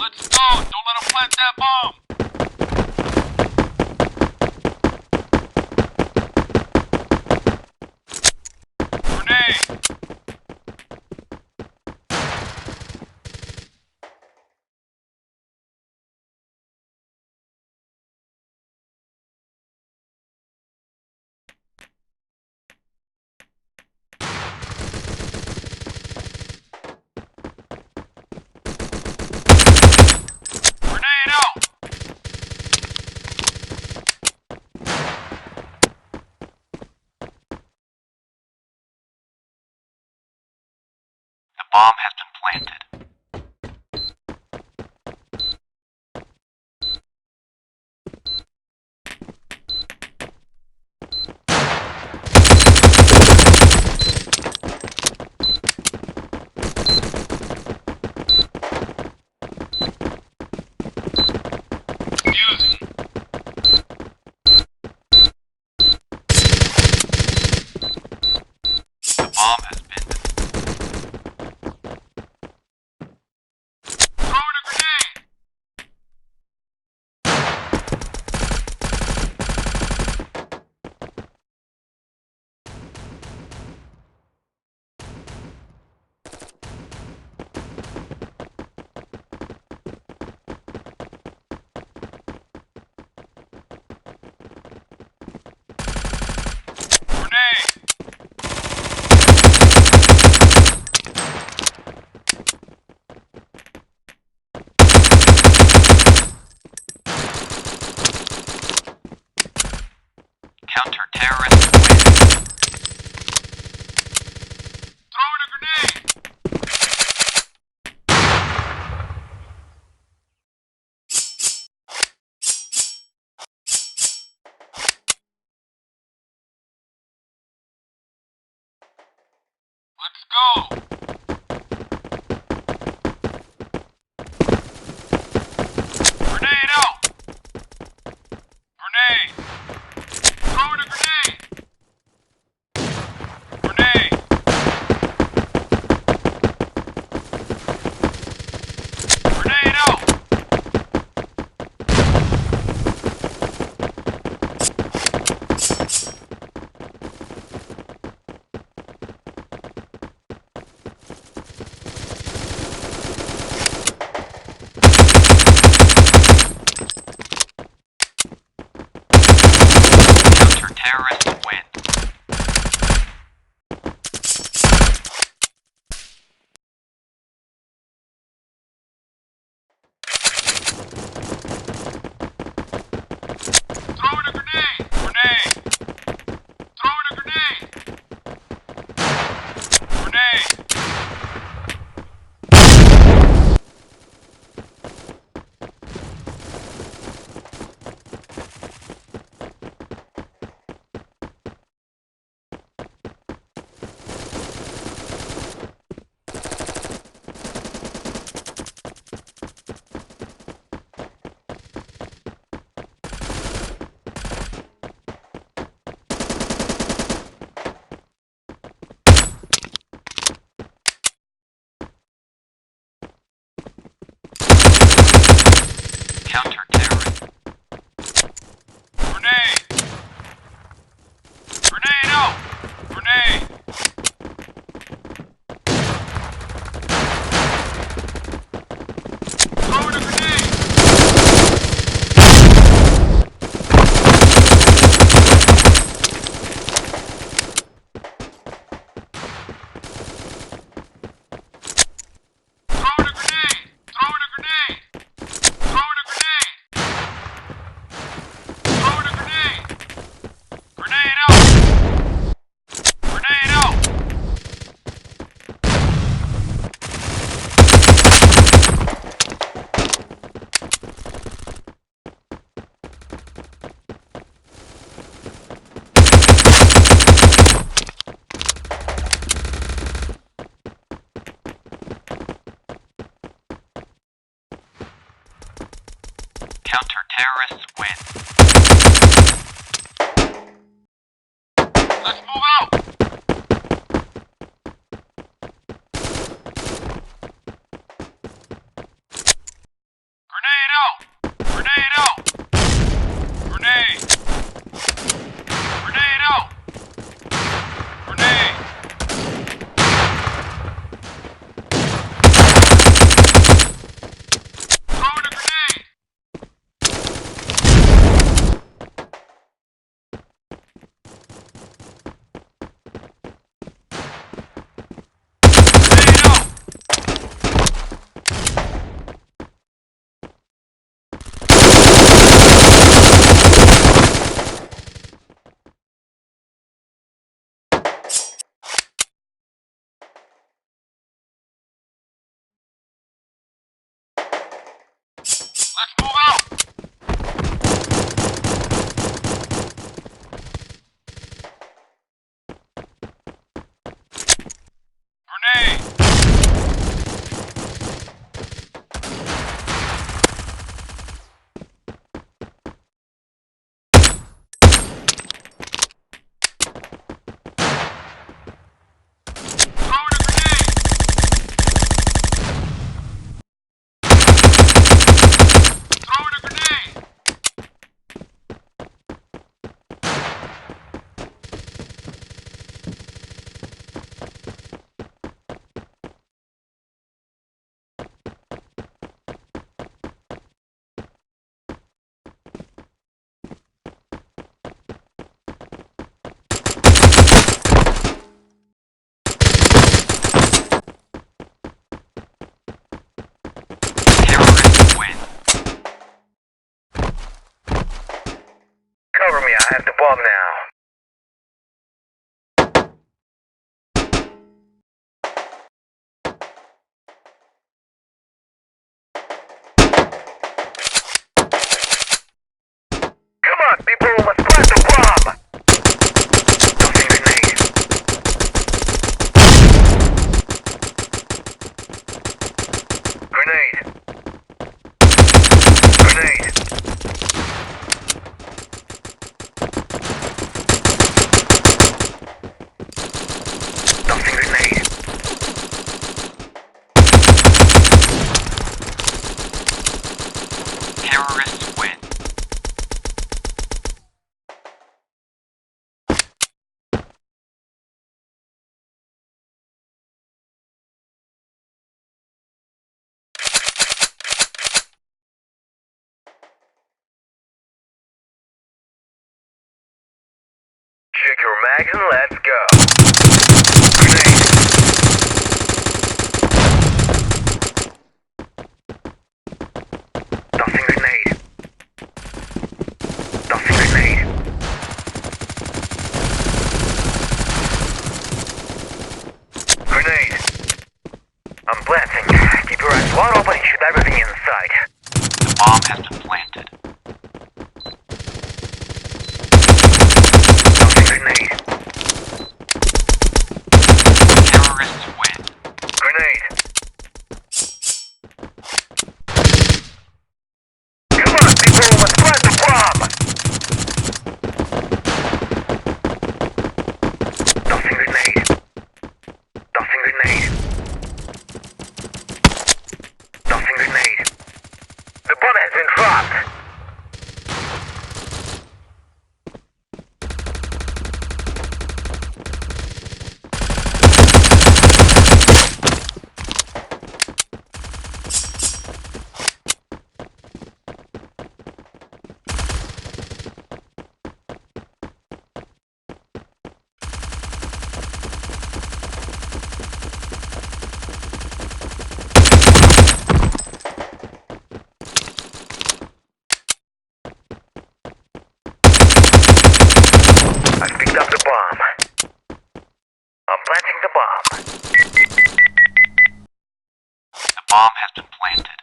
Let's go! Don't let them plant that bomb! Grenade! Grenade out! The bomb has been planted. Using. The bomb has been Throwing a grenade! Grenade! counter-terrorist win. Throwing a grenade! Let's go! Grenade out! Grenade! Throwing a grenade! Grenade! Grenade out! Counter-terrorist win. Throwing a grenade! Grenade! Throwing a grenade! Grenade! Counter-terrorist. Grenade! Grenade out! Grenade! Throwing a grenade! Throwing a grenade! Throwing a grenade! Throwing a grenade! Throwing a grenade! Grenade out! Grenade out! Counter-terrorist win. Let's move out! Let's move out! Grenade! Throwing a grenade! Throwing a grenade! Terrorists win. Cover me, I have the bomb now. Come on, people, let's plant the bomb! Tossing grenade. Grenade. Grenade. Tossing grenade. Terrorists win. Check your mags and let's go. Grenade. Tossing grenade. Tossing grenade. Grenade. I'm planting. Keep your eyes wide open and shoot everything in sight. The bomb has been planted. Tossing grenade. Terrorists win. Grenade. Come on, people, let's plant the bomb! Tossing grenade. Tossing grenade. Tossing grenade. The bomb has been dropped. I picked up the bomb. I'm planting the bomb. The bomb has been planted.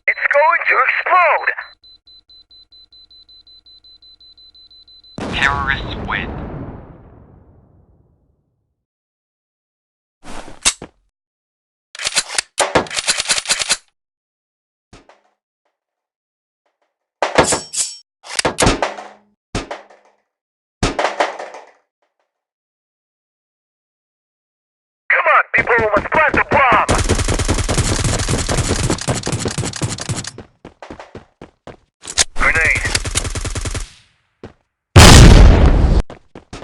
It's going to explode! Terrorists win. Come on, people, let's plant the bomb! Grenade.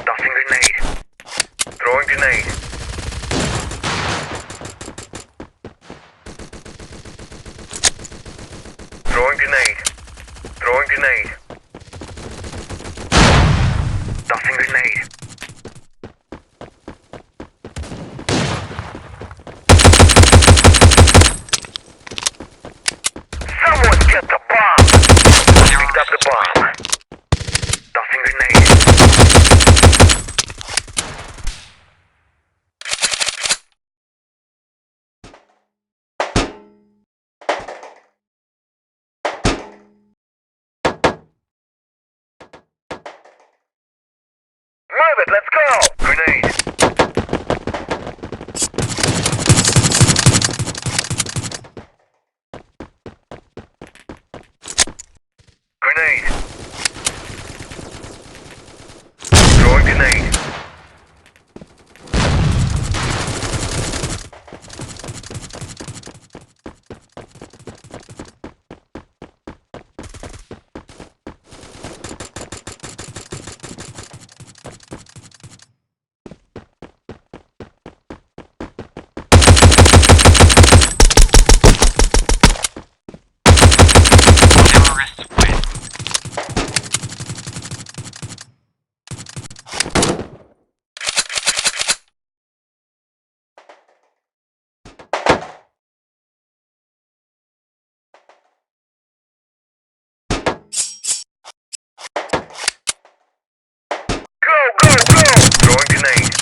Tossing grenade. Throwing grenade. Throwing grenade. Throwing grenade. bomb. Tossing grenade. Move it, let's go! Grenade. Grenade. Throwing grenade. Terrorists win. Go, go, go! Throwing grenade.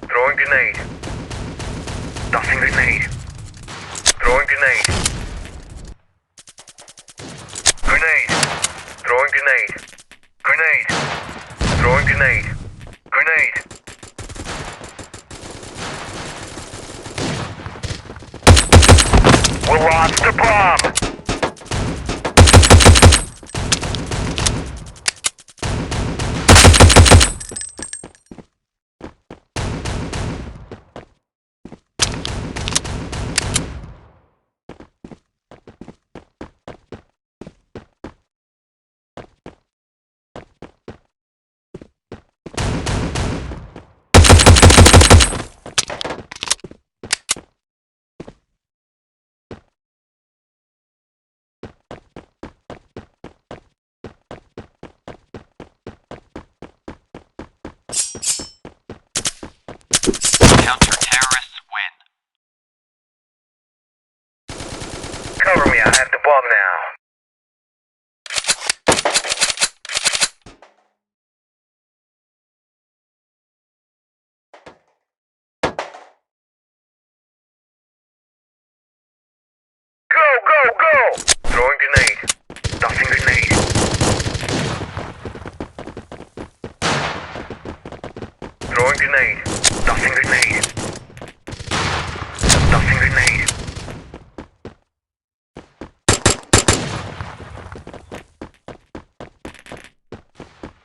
Throwing grenade. Tossing grenade. Throwing grenade. Grenade. Throwing grenade. Grenade. Throwing grenade. Grenade. We lost the bomb. Counter-terrorists win. Cover me, I have the bomb now. Go, go, go! Throwing grenade. Tossing grenade. Throwing grenade. Tossing grenade. Tossing grenade.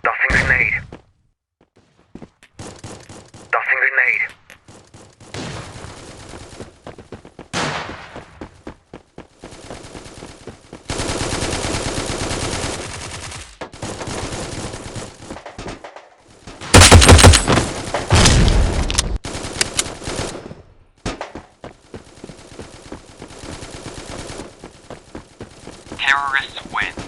Tossing grenade. Tossing grenade. Terrorists win.